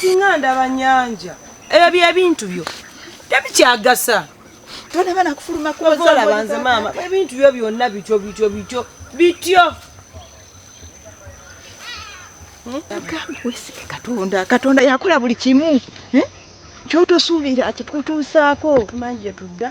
singa ndaba nnyanja ebyo ebintu byo tebikyagasa tona bana kufuluma kozola banze maama ebintu byo byonna bityo wesike katonda yakola buli kimu kyotosuubira kikutuusaako manje tudda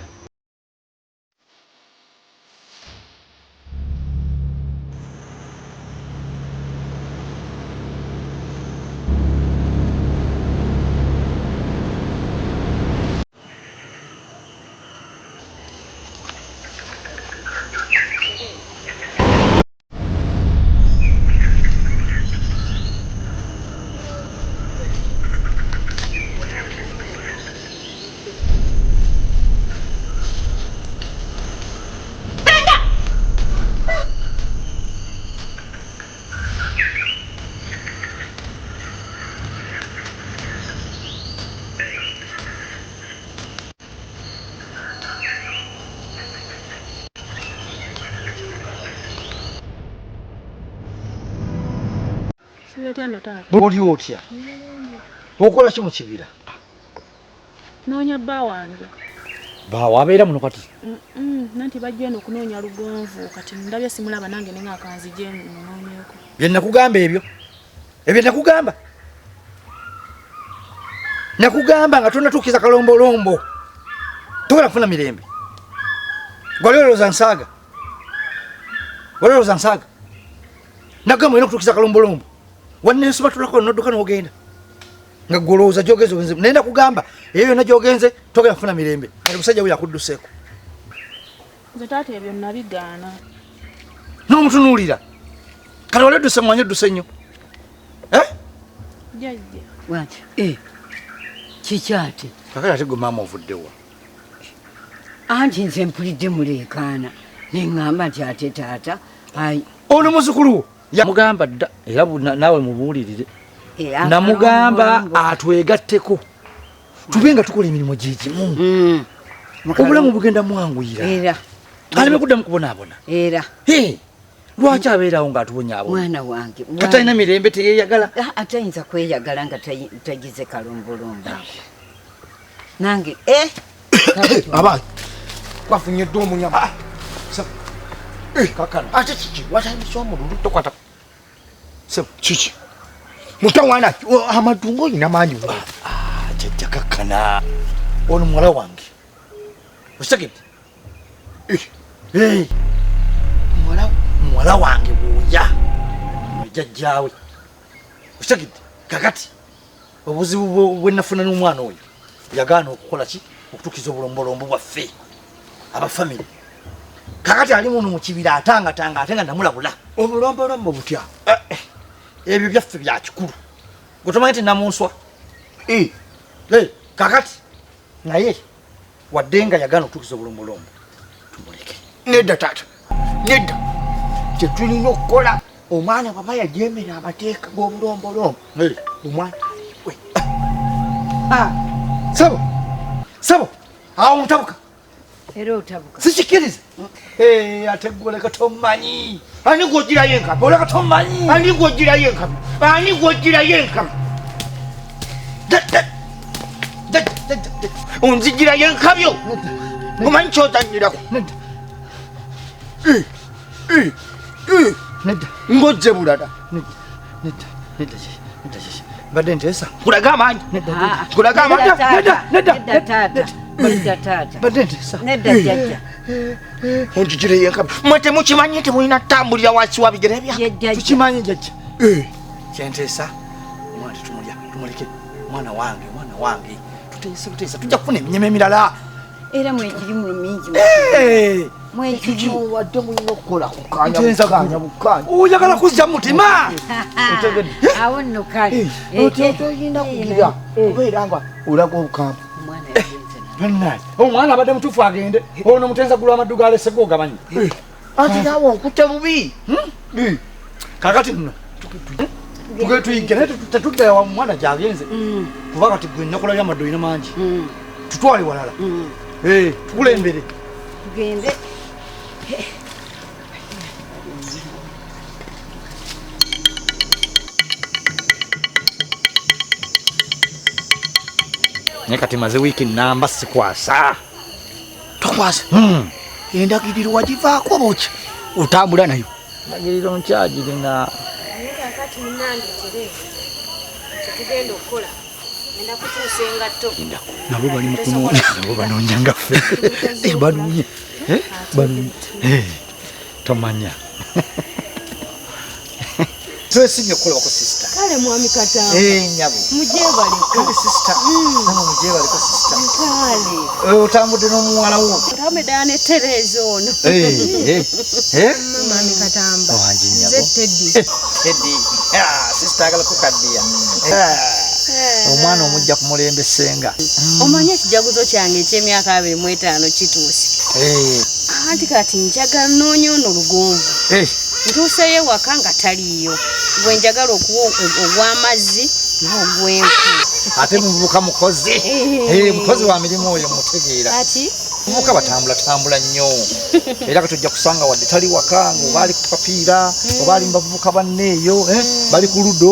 Buli otya okola ki mu kibira noonya bba wange baawe abeera muno kati nanti bajja eno okunoonya lugonvu kati ndabye simulaba nange nenga akanzije munoonyeko bye nakugamba ebyo nakugamba nga tonatuukiza kalombolombo tokola kufuna mirembe gwalolooza nsaaga nagamba olina okutuukiza kalombolombo wanensobatulako nodduka n'ogenda nga golowooza gyogeze ogenze naye nakugamba eyo yonna gyogenze togenda kufuna mirembe ati musajja we yakudduseeko nze taata ebyo nabigaana n'omutunuulira kale wali odduse mwanya odduse nnyo jajja wati kikyate kakati ate gwe maama ovuddewa anti nze mpulidde muleekaana neŋŋamba nti ate taata ayi ono muzukulu wo yamugamba dda era naawe mubuulirire namugamba atwegatteko tube nga tukola emirimu gigimu obulamu bugenda mwanguyira aleme kuddamu kubonaabona lwaki abeerawo ng'atubonyaabona mwana wange katalina mirembe teyeyagala atayinza kweyagala nga tagize kalombolombo nange abaana bafunyedde omunyama kakano ate kiki watandisa omululu tokwata kiki mutawana amadungo olina maanyi jajja kakkana ono muwala wange okitegedde muwala wange bwoya jajjaawe okitegedde kakati obuzibu bwenafuna n'omwana oyo yagaana okukola ki okutukiza obulombolombo bwaffe abafamire kakati ali muno mu kibira atangatanga ate nga namulabula obulombolombo butya ebyo byaffe bya kikulu gwetumanyi nti namunswa kakati naye wadde nga yagaana okutukiza obulombolombo tumuleke nedda taata nedda kyetulina okukola omwana baba yajemera amateeka g'obulombolombo omwana we sabo awo mutabuka era otabuka sikikiriza ate goleka tomanyi ani gwogirayo enkabi oleka tomanyi ani gwogirayo enkabi onzigirayo enkabyo omanyi kyozanyirako ng'ojje bulala mbadde nteesa kulaga amaanyi mbadde nteesa onzigireyo enkabi mwe temukimanyi nti mulina ttambulira wansi wa bigere bya tukimanyi jajja kyenteesa omwana tetumulya tumuleke mwana wange tuteesa tujja kufuna eminyama emirala era mwekirimu mingi wadde mulina okukola kukanya oyagala kuzza mutima awo nno kale toyina kugira obeera nga olaga obukamba omwana abadde mutuufu agende ono mutenza gulwa amaddu galeseko ogamanyi anti naawe onkutte bubi kakati nno tuyigge naye tetuddayo mwana gyagenze kuba kati gwe ennakola lyamaddu olina mangi tutwale walala tukulembere tugende naye kati maze wiiki namba sikwasa. Tokwasa endagiriro wagivaako boki otambula nayo ndagiriro nkyagirina kakati munange tereza kyetugenda okukola enda kutuusa engatto nabo bali mukunoonya nabo banoonya nga ffe banoonya tomanya twesimye okukolebako sisita kale mwami Katamba nyabo mujebaleko sisita nama mujebaleko sisita kale otambudde n'omuwala wo otambe ddala ne Tereza ono mwami Katamba wange nyabo Teddy sisita agala kukaddiya omwana omujja ku mulembe senga omanye ekijaguzo kyange eky'emyaka 25 kituuse anti kati njagala noonya ono Lugonvu ntuuseyo waka nga taliyo gwe njagala okuwa ogw'amazzi n'ogw'enku ate muvubuka mukozi mukozi wa mirimu oyo mutegeera ati muvubuka batambula nnyo era katujja kusanga wadde tali waka ng'oba ali ku papiira oba ali mu bavubuka banneeyo bali ku ludo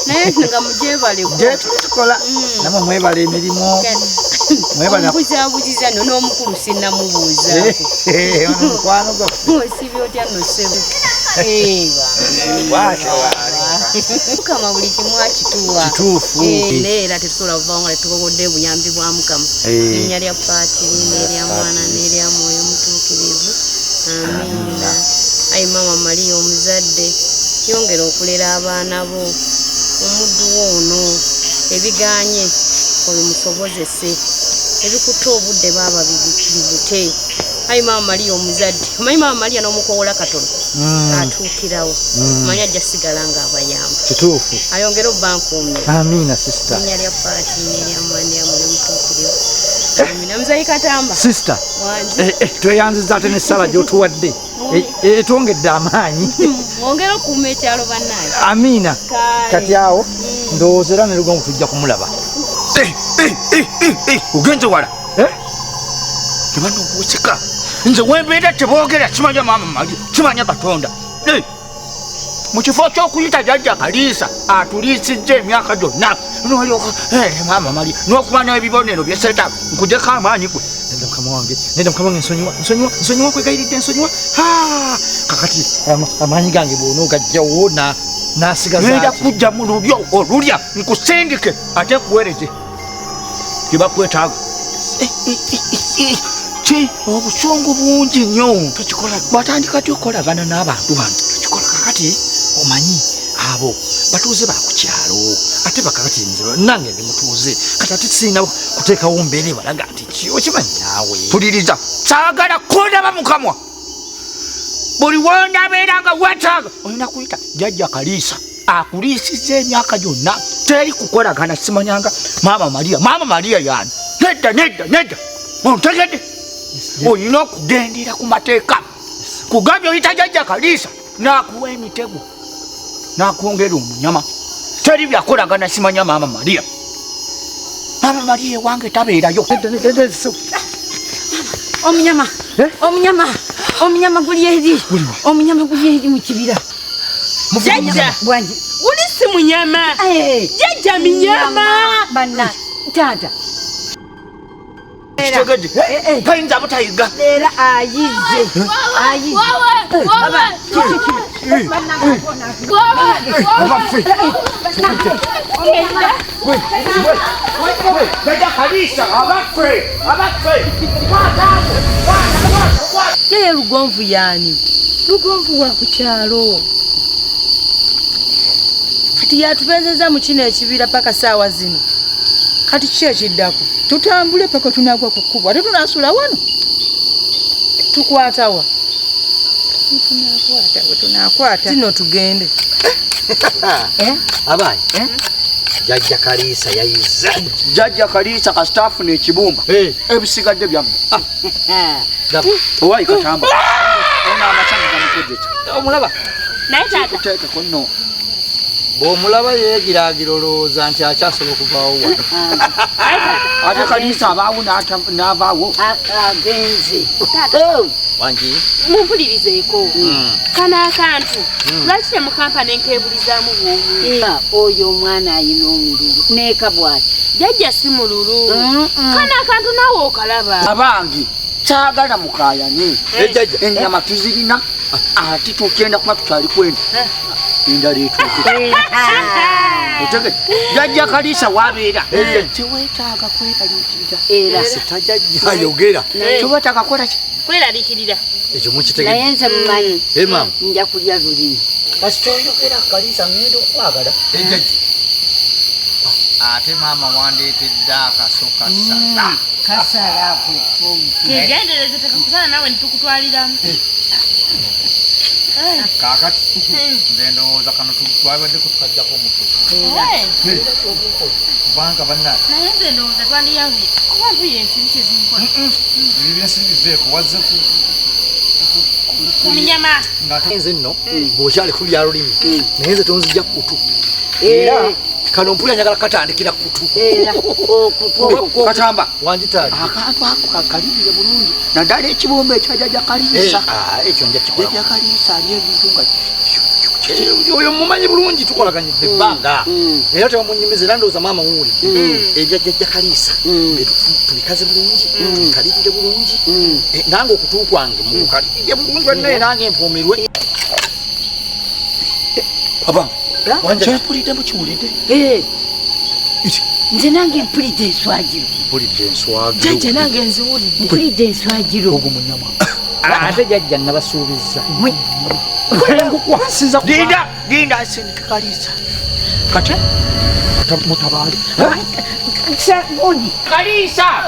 naye nga mujebaleko tukola namwe mwebala emirimu ombuzabuziza no n'omukulu sinnamubuuzaako mukwano gwaffe osibye otya no ssebo mukama buli kimu akituwa kituufu neera tetusobola kuvawo nga tetukogodde obuyambi bwa mukama linnya lya paatiri n'erya mwana n'erya mwoyo mutuukirivu amiina ayi maama Maria omuzadde yongera okulera abaana bo omuddu wo ono ebiganye obimusobozese ebikutte obudde baaba bibute ayi maama Maria omuzadde omanyi maama Maria n'omukowola katono atuukirawo manyi ajja sigala nga abayamba kituufu ayongere obbankuumye amiina sisita linnya lya paati n'erya mwana ya mwoyo mutuukirivu amiina muzayi Katamba sisita tweyanziza ate n'essala gy'otuwadde etwongedde amaanyi mwongere okuuma ekyalo bannaye amiina kati awo ndowooza era ne Lugonvu tujja kumulaba ogenze wala tebana okuweseka nze wembeera teboogera kimanya maama Maria kimanya Katonda mu kifo ky'okuyita jjajja Kaliisa atuliisijja emyaka gyonna nolyoka maama Maria n'okuba n'ebibonero byeseeta nkujeko amaanyi gwe nedda mukama wange nsonyiwa kwegayiridde nsonyiwa kakati amaanyi gange bw'onoogajjawo n'asigaza nenda kujja mu lulyo olulya nkusindike ate kuweereze gyebakwetaaga ki obusungu bungi nnyo bwatandika tyokolagana n'abantu bano tukikola kakati omanyi abo batuuze bakukyalo ate bakakati nze nange ndi mutuuze kati ate sirina kuteekawo mbeera ebalaga nti okimanyi naawe puliriza saagala kundaba mukamwa buli wondabeera nga wetaaga olina kuyita jjajja Kaliisa akuliisizza emyaka gyonna teri kukolagana simanyanga maama Maria yani nedda ontegedde olina okugendera ku mateeka kugambye oyita jjajja Kaliisa n'akuwa emitego n'akwongera omunyama teri byakolagana simanya maama Maria ewange tabeerayo omunyama guli eri mu kibira jjajja bwangi guli si munyama jjajja minyama banna taata kitegedde tayinza butayiga era ayize jjajja Kaliisa abaffe yeye Lugonvu yani Lugonvu wa kukyalo kati yatubenzeza mu kino ekibira paka saawa zino kati kiki ekiddako tutambule paka tunagwa ku kkubo ate tunasula wano tukwatawa tunakwata zino tugende abayi jjajja Kaliisa yayiza jjajja Kaliisa kasitaafu n'ekibumba ebisigadde byammwe owayi Katamba ono amakyanga gamukozesa omulaba naye taata kuteekako nno bw'omulaba yeegiraagira olowooza nti akyasobola okuvaawo wano. ate Kaliisa abaawo n'avaawo agenze Wangi mumpulirizeeko kano akantu lwaki temukampa nenkeebulizaamu bwomu oyo omwana ayina omululu neeka bwati jjajja si mululu kano akantu naawe okalaba abange kyagala mukaayane ejjajja ennyama tuzirina ate tugenda kuba tukyali kwenda endala etuuke otegedde jjajja Kaliisa waabeera teweetaaga kweraliikirira era sitajjajja ayogera teweetaaga kukola ki kweraliikirira ekyo mukitegedde. naye nze mumanyi Maama nja kulya lulimi kasita oyogera Kaliisa ngenda okwagala ejjajja ate maama wandeetedde akaso kasa kasalaako kegendereze tekakusana nawe nitukutwaliramu kaakati nze ndowooza kano twabaddeko tukajjako omutwe kubanga bannange naye nze ndowooza twandiyanguye kuba mpulira ensiri kyezinkola ebyo byensiri biveeko wazze kuminyama nze nno bw'okyali kulya lulimi naye nze tonzijja kutu era kano mpulira njagala katandikira kutu era okutu katamba wangitaali akantu ako kakalirire bulungi naddala ekibumba ekya jjajja Kaliisa ekyo nja kikola jjajja Kaliisa ali ebintu nga oyo mumanyi bulungi tukolaganyidde ebbanga era tebamunyumiza era ndowooza maama wuwulidde ebya jjajja Kaliisa tubikaze bulungi tubikalirire bulungi nange okutu kwange mukukalirire bulungi naye nange mpuumirwe abange kyempulidde mukiwulidde nze nange mpulidde enswagiro mpulidde enswagiro jjajja nange nziwulidde mpulidde enswagiro ogwo munyama ate jjajja nabasuubiza nkukwasiza linda asindike Kaliisa kate mutabaale sabuni Kaliisa